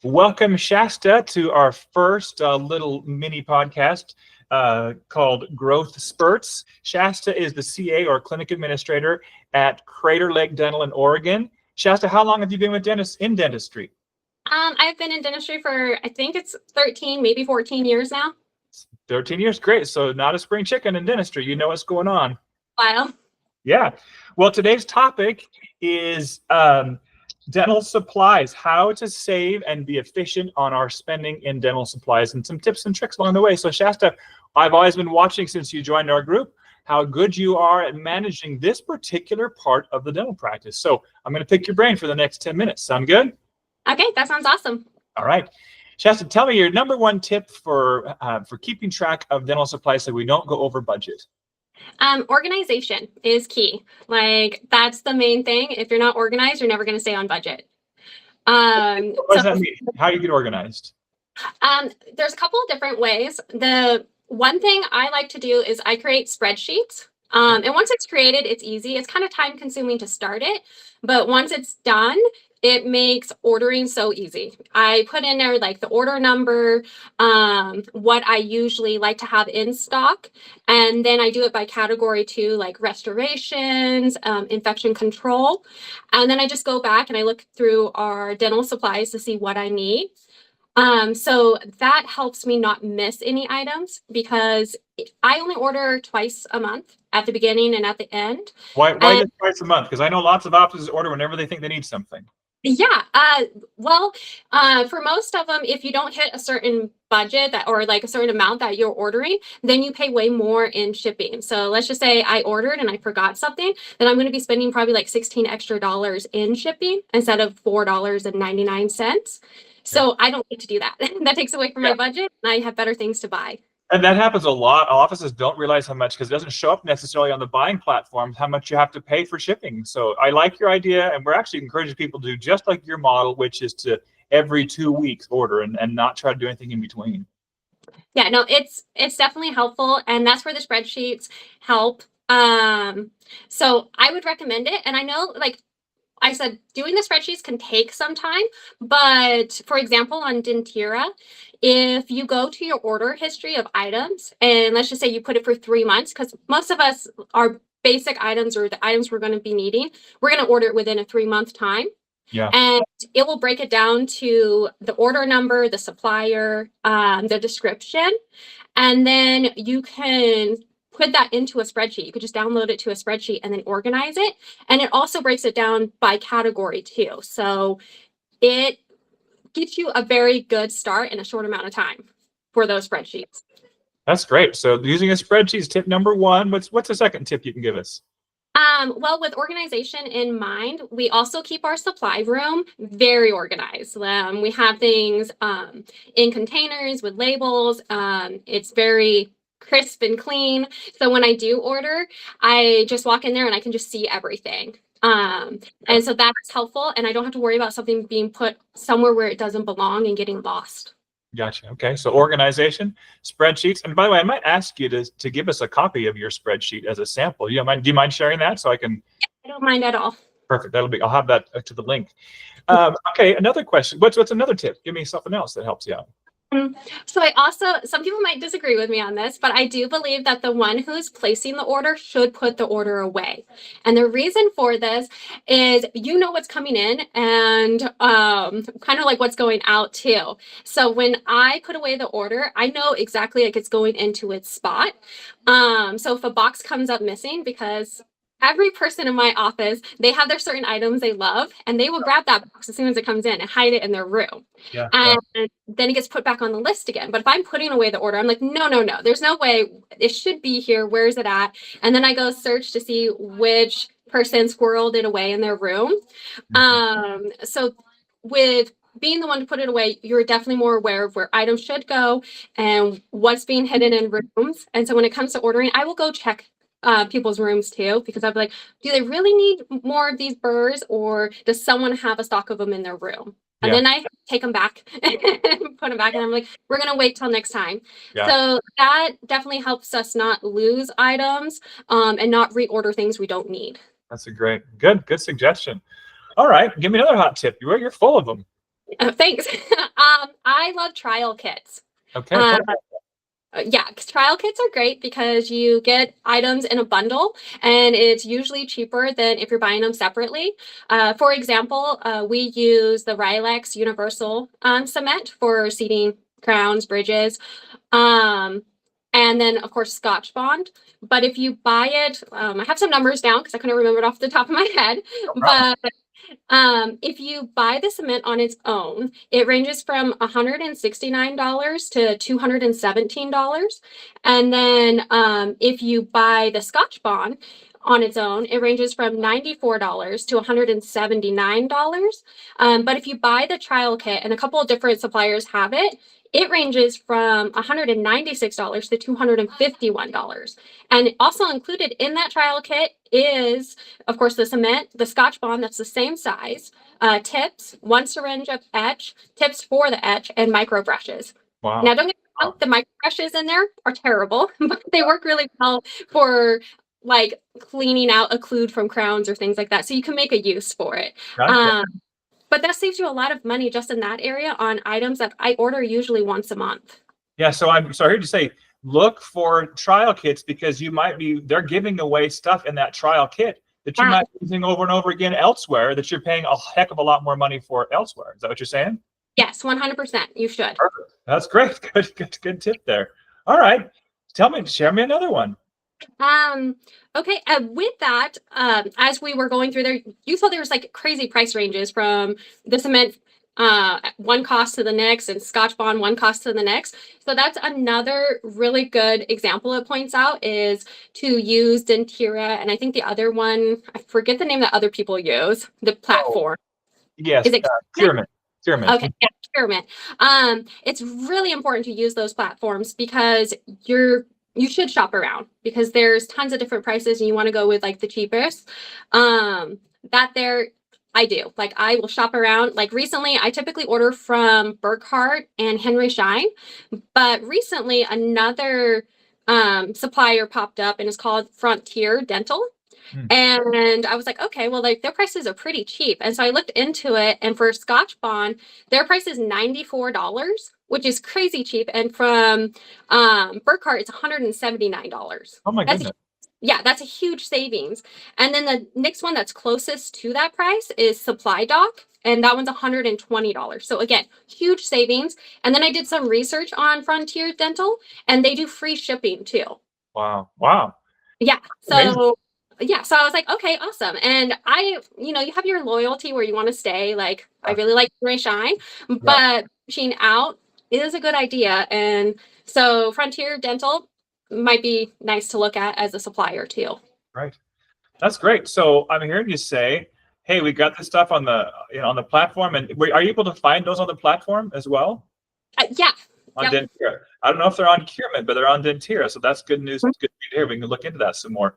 Welcome, Shasta, to our first little mini podcast called Growth Spurts. Shasta is the CA or clinic administrator at Crater Lake Dental in Oregon. Shasta, how long have you been with dentists in dentistry? I've been in dentistry for, I think it's 13, maybe 14 years now. 13 years, great. So not a spring chicken in dentistry. You know what's going on. Wow. Yeah. Well, today's topic is dental supplies, how to save and be efficient on our spending in dental supplies, and some tips and tricks along the way. So Shasta, I've always been watching since you joined our group how good you are at managing this particular part of the dental practice. So I'm going to pick your brain for the next 10 minutes. Sound good? Okay, that sounds awesome. All right. Shasta, tell me your number one tip for keeping track of dental supplies so we don't go over budget. Organization is key. Like, that's the main thing. If you're not organized, you're never going to stay on budget. What does that mean? How do you get organized? There's a couple of different ways. The one thing I like to do is I create spreadsheets. And once it's created, it's easy. It's kind of time consuming to start it, but once it's done, it makes ordering so easy. I put in there like the order number, what I usually like to have in stock, and then I do it by category too, like restorations, infection control. And then I just go back and I look through our dental supplies to see what I need. So that helps me not miss any items because I only order twice a month, at the beginning and at the end. Why just twice a month? Because I know lots of offices order whenever they think they need something. Yeah. For most of them, if you don't hit a certain budget or like a certain amount that you're ordering, then you pay way more in shipping. So let's just say I ordered and I forgot something, then I'm going to be spending probably like $16 extra in shipping instead of $4.99. So I don't get to do that. That takes away from my budget, and I have better things to buy. And that happens a lot. Offices don't realize how much, because it doesn't show up necessarily on the buying platforms, how much you have to pay for shipping. So I like your idea, and we're actually encouraging people to do just like your model, which is to every 2 weeks order and not try to do anything in between. Yeah, no, it's definitely helpful, and that's where the spreadsheets help. So I would recommend it, and I know, like I said, doing the spreadsheets can take some time, but for example, on Dentira, if you go to your order history of items, and let's just say you put it for 3 months, because most of us, our basic items or the items we're going to be needing, we're going to order it within a 3-month time. Yeah. And it will break it down to the order number, the supplier, the description, and then you can put that into a spreadsheet. You could just download it to a spreadsheet and then organize it. And it also breaks it down by category too. So it gets you a very good start in a short amount of time for those spreadsheets. That's great. So using a spreadsheet is tip number one. What's the second tip you can give us? Well, with organization in mind, we also keep our supply room very organized. We have things in containers with labels. It's very crisp and clean. So when I do order, I just walk in there and I can just see everything. And so that's helpful. And I don't have to worry about something being put somewhere where it doesn't belong and getting lost. Gotcha. Okay. So organization, spreadsheets. And by the way, I might ask you to give us a copy of your spreadsheet as a sample. Do you mind sharing that so I can? I don't mind at all. Perfect. I'll have that to the link. Okay. Another question. What's another tip? Give me something else that helps you out. So some people might disagree with me on this, but I do believe that the one who's placing the order should put the order away. And the reason for this is you know what's coming in and kind of like what's going out too. So when I put away the order, I know exactly like it's going into its spot. So if a box comes up missing, because every person in my office, they have their certain items they love, and they will grab that box as soon as it comes in and hide it in their room. Yeah. And then it gets put back on the list again. But if I'm putting away the order, I'm like, no, there's no way. It should be here. Where is it at? And then I go search to see which person squirreled it away in their room. So with being the one to put it away, you're definitely more aware of where items should go and what's being hidden in rooms. And so when it comes to ordering, I will go check people's rooms too, because I'll be like, do they really need more of these burrs, or does someone have a stock of them in their room? And then I take them back and put them back, and I'm like, we're going to wait till next time. So that definitely helps us not lose items and not reorder things we don't need. That's a good suggestion. All right, give me another hot tip. You're full of them. Thanks. I love trial kits. Okay. Um, yeah, trial kits are great because you get items in a bundle and it's usually cheaper than if you're buying them separately. For example, we use the Rylex Universal cement for seating crowns, bridges, um, and then of course Scotch Bond. But if you buy it, I have some numbers down because I couldn't remember it off the top of my head, No problem. but if you buy the cement on its own, it ranges from $169 to $217. And then if you buy the Scotch Bond on its own, it ranges from $94 to $179. But if you buy the trial kit, and a couple of different suppliers have it, it ranges from $196 to $251. And also included in that trial kit is, of course, the cement, the Scotch Bond that's the same size, tips, one syringe of etch, tips for the etch, and micro brushes. Wow. Now, don't get me wrong, the micro brushes in there are terrible, but they work really well for like cleaning out occlude from crowns or things like that. So you can make a use for it. Gotcha. But that saves you a lot of money just in that area on items that I order usually once a month. Yeah. So I heard you say look for trial kits because they're giving away stuff in that trial kit that you might be using over and over again elsewhere that you're paying a heck of a lot more money for elsewhere. Is that what you're saying? Yes, 100%. You should. Perfect. That's great. Good tip there. All right. Share me another one. Okay. With that, as we were going through there, you saw there was like crazy price ranges from the cement, one cost to the next, and Scotch Bond one cost to the next. So that's another really good example it points out is to use Dentira. And I think the other one, I forget the name that other people use, the platform. Yes. Is it Pyramid. Okay, yeah, Pyramid. It's really important to use those platforms because you should shop around because there's tons of different prices and you want to go with like the cheapest. I do. Like I will shop around. Like recently, I typically order from Burkhart and Henry Schein, but recently another supplier popped up and it's called Frontier Dental. And I was like, okay, well, like their prices are pretty cheap. And so I looked into it, and for Scotch Bond, their price is $94, which is crazy cheap. And from Burkhart, it's $179. Oh my goodness. That's a huge savings. And then the next one that's closest to that price is Supply Doc, and that one's $120. So again, huge savings. And then I did some research on Frontier Dental, and they do free shipping too. Wow. Yeah. Amazing. So I was like, okay, awesome. And you have your loyalty where you want to stay. Like, I really like Ray Shine, but reaching out is a good idea. And so Frontier Dental might be nice to look at as a supplier too. Right. That's great. So I'm hearing you say, hey, we got this stuff on the platform, and are you able to find those on the platform as well? Yeah. On Dentira. I don't know if they're on Pyramid, but they're on Dentira. So that's good news. It's good to hear. We can look into that some more.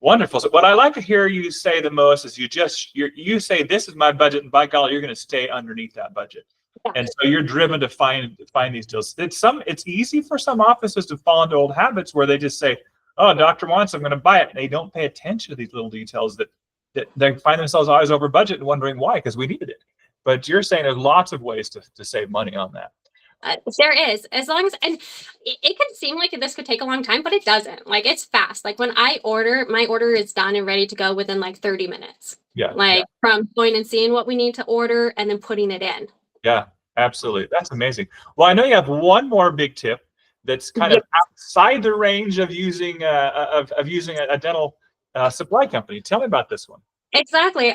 Wonderful. So what I like to hear you say the most is you say this is my budget, and by golly, you're going to stay underneath that budget. Yeah. And so you're driven to find these deals. It's easy for some offices to fall into old habits where they just say, "Oh, doctor wants, I'm going to buy it." And they don't pay attention to these little details that they find themselves always over budget and wondering why, because we needed it. But you're saying there's lots of ways to save money on that. There is, as long as, and it can seem like this could take a long time, but it doesn't. Like it's fast. Like when I order, my order is done and ready to go within like 30 minutes. Yeah. Like from going and seeing what we need to order and then putting it in. Yeah, absolutely. That's amazing. Well, I know you have one more big tip that's kind of outside the range of using a dental supply company. Tell me about this one. Exactly.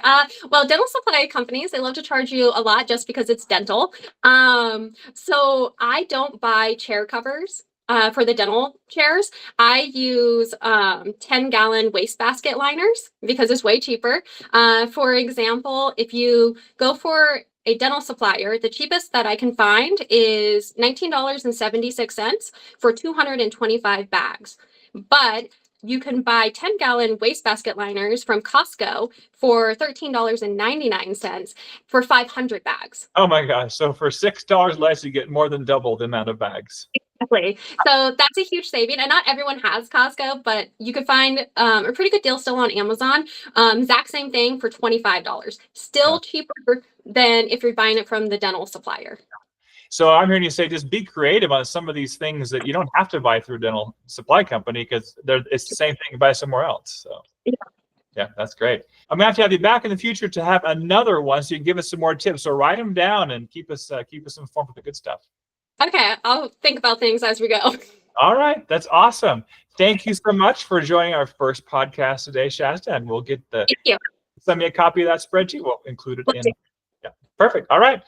Well, dental supply companies, they love to charge you a lot just because it's dental. So I don't buy chair covers for the dental chairs. I use 10-gallon wastebasket liners because it's way cheaper. For example, if you go for a dental supplier, the cheapest that I can find is $19.76 for 225 bags. But you can buy 10-gallon wastebasket liners from Costco for $13.99 for 500 bags. Oh my gosh. So for $6 less, you get more than double the amount of bags. Exactly. So that's a huge saving. And not everyone has Costco, but you could find a pretty good deal still on Amazon. Exact same thing for $25. Still cheaper than if you're buying it from the dental supplier. So I'm hearing you say just be creative on some of these things that you don't have to buy through a dental supply company because it's the same thing you buy somewhere else. So yeah, that's great. I'm gonna have you back in the future to have another one so you can give us some more tips. So write them down and keep us informed with the good stuff. Okay, I'll think about things as we go. All right, that's awesome. Thank you so much for joining our first podcast today, Shasta, and we'll get Thank you. send me a copy of that spreadsheet. We'll include it in. Yeah, perfect. All right.